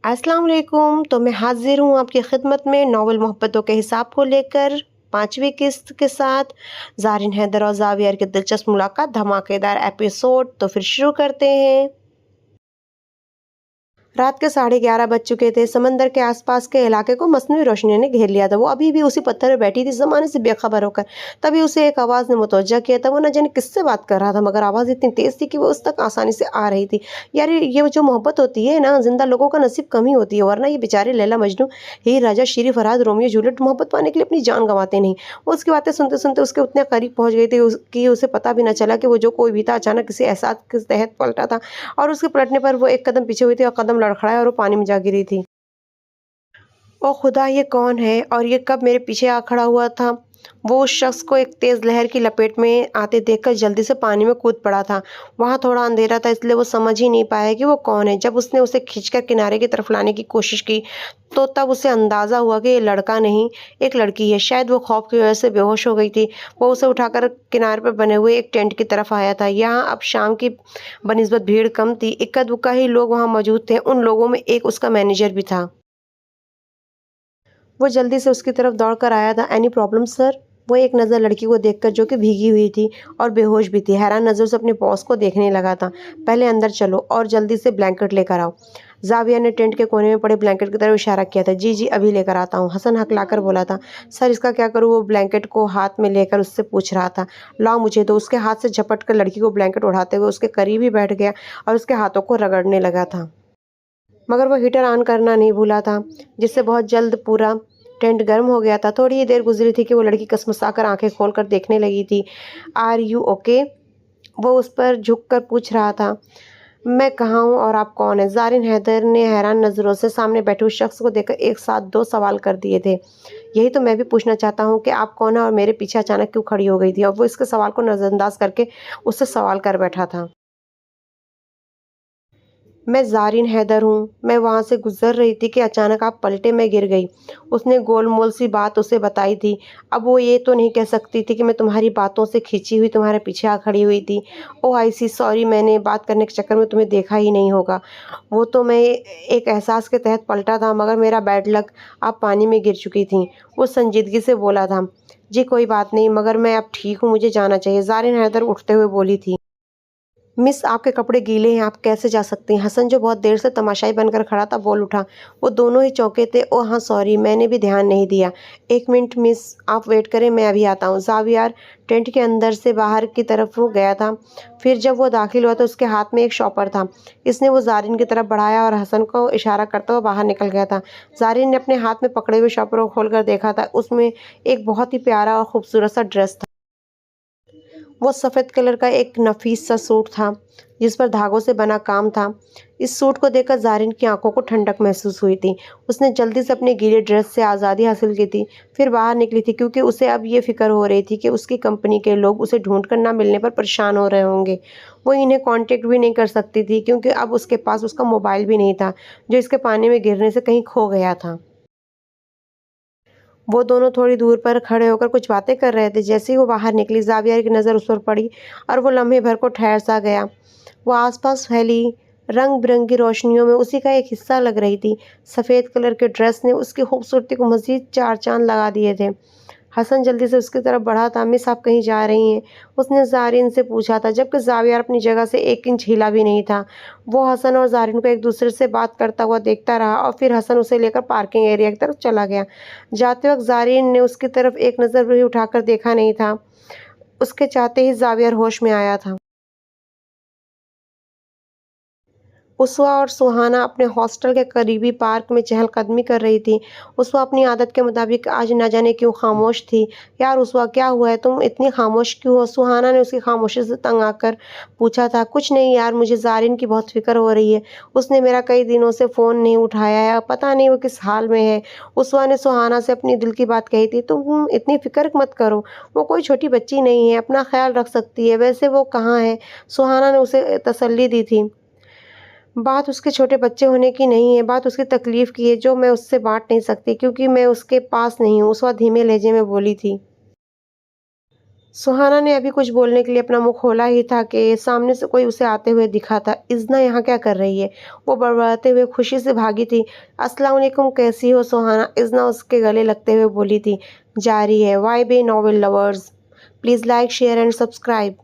अस्सलाम वालेकुम। तो मैं हाज़िर हूँ आपकी खिदमत में नॉवल मोहब्बतों के हिसाब को लेकर 5वीं किस्त के साथ। ज़ारिन हैदर और ज़ावियर की दिलचस्प मुलाकात, धमाकेदार एपिसोड। तो फिर शुरू करते हैं। रात के 11:30 बज चुके थे। समंदर के आसपास के इलाके को मसनूई रोशनी ने घेर लिया था। वो अभी भी उसी पत्थर पर बैठी थी, ज़माने से बेखबर होकर। तभी उसे एक आवाज़ ने मुतवज्जह किया था। वो न जाने किससे बात कर रहा था, मगर आवाज़ इतनी तेज़ थी कि वो उस तक आसानी से आ रही थी। यार, ये जो मोहब्बत होती है ना, जिंदा लोगों का नसीब कम ही होती है, वरना ये बेचारे लैला मजनू, हीर राजा, शीरी फरहाद, रोमियो जूलियट मोहब्बत पाने के लिए अपनी जान गंवाते नहीं। वो उसकी बातें सुनते सुनते उसके उतने करीब पहुंच गई थी कि उसे पता भी न चला कि वो जो कोई भी था अचानक किसी एहसास के तहत पलटा था, और उसके पलटने पर वो एक कदम पीछे हुई थी और कदम लड़खड़ाया और वो पानी में जा गिरी थी। ओ खुदा, ये कौन है और ये कब मेरे पीछे आ खड़ा हुआ था? वो उस शख्स को एक तेज लहर की लपेट में आते देखकर जल्दी से पानी में कूद पड़ा था। वहाँ थोड़ा अंधेरा था, इसलिए वो समझ ही नहीं पाया कि वो कौन है। जब उसने उसे खींचकर किनारे की तरफ लाने की कोशिश की, तो तब उसे अंदाजा हुआ कि ये लड़का नहीं, एक लड़की है। शायद वो खौफ की वजह से बेहोश हो गई थी। वो उसे उठाकर किनारे पर बने हुए एक टेंट की तरफ आया था। यहाँ अब शाम की बनिस्बत भीड़ कम थी, इक्का दुक्का ही लोग वहाँ मौजूद थे। उन लोगों में एक उसका मैनेजर भी था। वो जल्दी से उसकी तरफ दौड़ कर आया था। Any problem sir? वो एक नज़र लड़की को देखकर, जो कि भीगी हुई थी और बेहोश भी थी, हैरान नज़रों से अपने बॉस को देखने लगा था। पहले अंदर चलो और जल्दी से ब्लैंकेट लेकर आओ। जाविया ने टेंट के कोने में पड़े ब्लैंकेट की तरफ इशारा किया था। जी जी, अभी लेकर आता हूँ, हसन हकलाकर बोला था। सर, इसका क्या करूँ? वो ब्लैंकेट को हाथ में लेकर उससे पूछ रहा था। लाओ मुझे दो। उसके हाथ से झपट कर लड़की को ब्लैंकेट उठाते हुए उसके करीब ही बैठ गया और उसके हाथों को रगड़ने लगा था। मगर वो हीटर ऑन करना नहीं भूला था, जिससे बहुत जल्द पूरा टेंट गर्म हो गया था। थोड़ी ही देर गुजरी थी कि वो लड़की कसमसाकर आंखें खोलकर देखने लगी थी। Are you okay? वो उस पर झुककर पूछ रहा था। मैं कहाँ हूँ और आप कौन हैं? ज़ारिन हैदर ने हैरान नज़रों से सामने बैठे उस शख्स को देखकर एक साथ दो सवाल कर दिए थे। यही तो मैं भी पूछना चाहता हूँ कि आप कौन हैं और मेरे पीछे अचानक क्यों खड़ी हो गई थी? और वो इसके सवाल को नज़रअंदाज करके उससे सवाल कर बैठा था। मैं ज़ारिन हैदर हूँ। मैं वहाँ से गुज़र रही थी कि अचानक आप पलटे, में गिर गई। उसने गोलमोल सी बात उसे बताई थी। अब वो ये तो नहीं कह सकती थी कि मैं तुम्हारी बातों से खींची हुई तुम्हारे पीछे आ खड़ी हुई थी। ओह आई सी, सॉरी, मैंने बात करने के चक्कर में तुम्हें देखा ही नहीं होगा। वो तो मैं एक एहसास के तहत पलटा था, मगर मेरा बैड लक, आप पानी में गिर चुकी थीं। वो संजीदगी से बोला था। जी कोई बात नहीं, मगर मैं अब ठीक हूँ, मुझे जाना चाहिए, ज़ारिन हैदर उठते हुए बोली थी। मिस, आपके कपड़े गीले हैं, आप कैसे जा सकती हैं? हसन, जो बहुत देर से तमाशाई बनकर खड़ा था, बोल उठा। वो दोनों ही चौंके थे। ओह हाँ सॉरी, मैंने भी ध्यान नहीं दिया। एक मिनट मिस, आप वेट करें, मैं अभी आता हूँ। ज़ावियर टेंट के अंदर से बाहर की तरफ वो गया था। फिर जब वो दाखिल हुआ तो उसके हाथ में एक शॉपर था। इसने वो ज़ारिन की तरफ बढ़ाया और हसन को इशारा करता हुआ बाहर निकल गया था। ज़ारिन ने अपने हाथ में पकड़े हुए शॉपर को खोलकर देखा था। उसमें एक बहुत ही प्यारा और खूबसूरत सा ड्रेस था। वो सफ़ेद कलर का एक नफीस सा सूट था, जिस पर धागों से बना काम था। इस सूट को देखकर ज़ारिन की आंखों को ठंडक महसूस हुई थी। उसने जल्दी से अपनी गीली ड्रेस से आज़ादी हासिल की थी, फिर बाहर निकली थी, क्योंकि उसे अब ये फ़िक्र हो रही थी कि उसकी कंपनी के लोग उसे ढूंढ कर ना मिलने पर परेशान हो रहे होंगे। वो इन्हें कांटेक्ट भी नहीं कर सकती थी, क्योंकि अब उसके पास उसका मोबाइल भी नहीं था, जो इसके पानी में गिरने से कहीं खो गया था। वो दोनों थोड़ी दूर पर खड़े होकर कुछ बातें कर रहे थे। जैसे ही वो बाहर निकली, ज़ावियर की नज़र उस पर पड़ी और वो लम्हे भर को ठहर सा गया। वो आसपास फैली रंग बिरंगी रोशनियों में उसी का एक हिस्सा लग रही थी। सफ़ेद कलर के ड्रेस ने उसकी खूबसूरती को मज़ीद चार चांद लगा दिए थे। हसन जल्दी से उसकी तरफ बढ़ा था। मिस, आप कहीं जा रही हैं? उसने ज़ारिन से पूछा था, जबकि ज़ावियर अपनी जगह से एक इंच हिला भी नहीं था। वो हसन और ज़ारिन को एक दूसरे से बात करता हुआ देखता रहा और फिर हसन उसे लेकर पार्किंग एरिया की तरफ चला गया। जाते वक्त ज़ारिन ने उसकी तरफ एक नज़र भी उठाकर देखा नहीं था। उसके चाहते ही ज़ावियर होश में आया था। उसवा और सुहाना अपने हॉस्टल के करीबी पार्क में चहलकदमी कर रही थी। उसवा अपनी आदत के मुताबिक आज न जाने क्यों खामोश थी। यार उसवा, क्या हुआ है? तुम इतनी खामोश क्यों हो? सुहाना ने उसकी खामोशी से तंग आकर पूछा था। कुछ नहीं यार, मुझे ज़ारिन की बहुत फ़िक्र हो रही है। उसने मेरा कई दिनों से फ़ोन नहीं उठाया है, पता नहीं वो किस हाल में है। उसवा ने सुहाना से अपनी दिल की बात कही थी। तुम इतनी फ़िक्र मत करो, वो कोई छोटी बच्ची नहीं है, अपना ख्याल रख सकती है। वैसे वो कहाँ है? सुहाना ने उसे तसल्ली दी थी। बात उसके छोटे बच्चे होने की नहीं है, बात उसकी तकलीफ़ की है, जो मैं उससे बाँट नहीं सकती, क्योंकि मैं उसके पास नहीं हूँ, उस वक़्त धीमे लहजे में बोली थी। सुहाना ने अभी कुछ बोलने के लिए अपना मुंह खोला ही था कि सामने से कोई उसे आते हुए दिखा था। इज़्ना यहाँ क्या कर रही है? वो बड़बड़ाते हुए खुशी से भागी थी। अस्सलाम वालेकुम, कैसी हो सुहाना? इज़्ना उसके गले लगते हुए बोली थी। जारी है Y B novel lovers, please like share and subscribe.